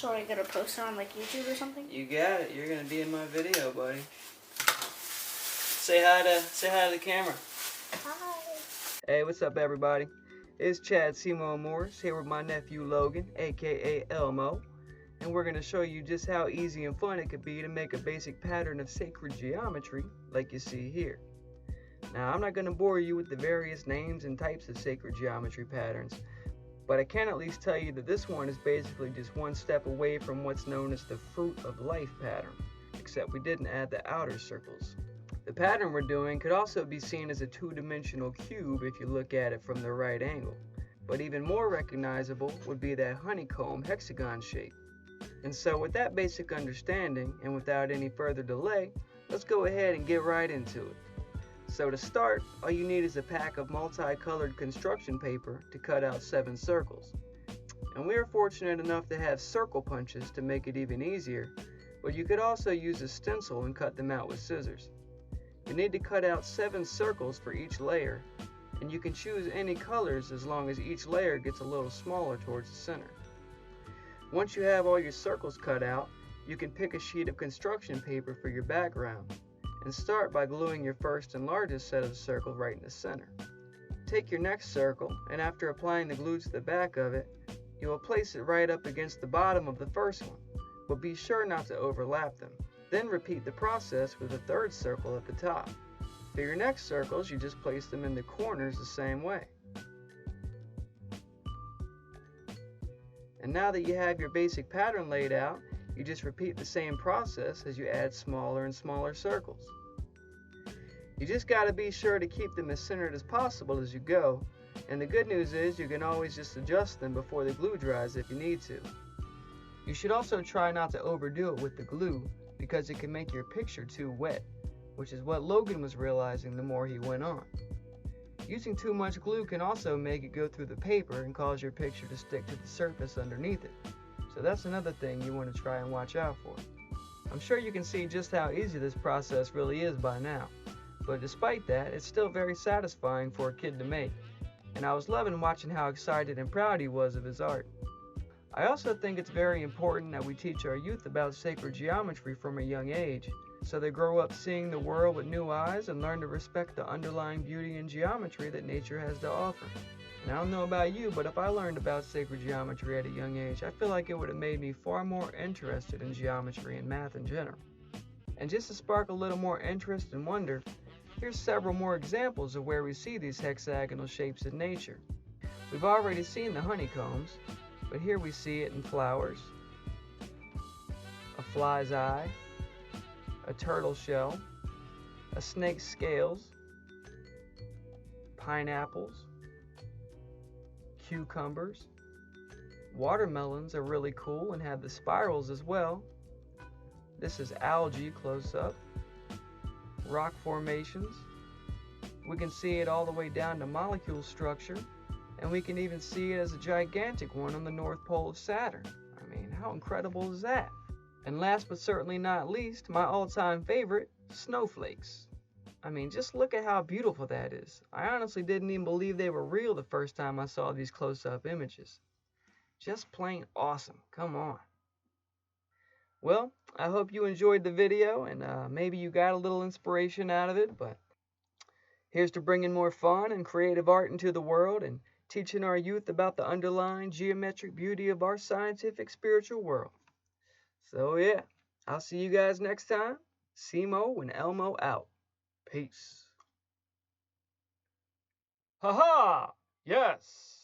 So I gotta post it on like YouTube or something? You got it. You're gonna be in my video, buddy. Say hi to the camera. Hi. Hey, what's up, everybody? It's Chad Logan Morris here with my nephew Logan, aka Elmo, and we're gonna show you just how easy and fun it could be to make a basic pattern of sacred geometry like you see here. Now, I'm not gonna bore you with the various names and types of sacred geometry patterns, but I can at least tell you that this one is basically just one step away from what's known as the fruit of life pattern, except we didn't add the outer circles. The pattern we're doing could also be seen as a two-dimensional cube if you look at it from the right angle, but even more recognizable would be that honeycomb hexagon shape. And so with that basic understanding, and without any further delay, let's go ahead and get right into it. So to start, all you need is a pack of multicolored construction paper to cut out 7 circles. And we are fortunate enough to have circle punches to make it even easier, but you could also use a stencil and cut them out with scissors. You need to cut out 7 circles for each layer, and you can choose any colors as long as each layer gets a little smaller towards the center. Once you have all your circles cut out, you can pick a sheet of construction paper for your background, and start by gluing your first and largest set of circles right in the center. Take your next circle, and after applying the glue to the back of it, you will place it right up against the bottom of the first one, but be sure not to overlap them. Then repeat the process with the third circle at the top. For your next circles, you just place them in the corners the same way. And now that you have your basic pattern laid out, you just repeat the same process as you add smaller and smaller circles. You just got to be sure to keep them as centered as possible as you go, and the good news is you can always just adjust them before the glue dries if you need to. You should also try not to overdo it with the glue because it can make your picture too wet, which is what Logan was realizing the more he went on. Using too much glue can also make it go through the paper and cause your picture to stick to the surface underneath it. So that's another thing you want to try and watch out for. I'm sure you can see just how easy this process really is by now, but despite that, it's still very satisfying for a kid to make, and I was loving watching how excited and proud he was of his art. I also think it's very important that we teach our youth about sacred geometry from a young age, so they grow up seeing the world with new eyes and learn to respect the underlying beauty and geometry that nature has to offer. And I don't know about you, but if I learned about sacred geometry at a young age, I feel like it would have made me far more interested in geometry and math in general. And just to spark a little more interest and wonder, here's several more examples of where we see these hexagonal shapes in nature. We've already seen the honeycombs, but here we see it in flowers, a fly's eye, a turtle shell, a snake's scales, pineapples, cucumbers. Watermelons are really cool and have the spirals as well. This is algae close up. Rock formations. We can see it all the way down to molecule structure, and we can even see it as a gigantic one on the North Pole of Saturn. I mean, how incredible is that? And last but certainly not least, my all-time favorite, snowflakes. I mean, just look at how beautiful that is. I honestly didn't even believe they were real the first time I saw these close-up images. Just plain awesome. Come on. Well, I hope you enjoyed the video, and maybe you got a little inspiration out of it, but here's to bringing more fun and creative art into the world and teaching our youth about the underlying geometric beauty of our scientific spiritual world. So yeah, I'll see you guys next time. Simo and Elmo out. Peace. Ha ha! Yes!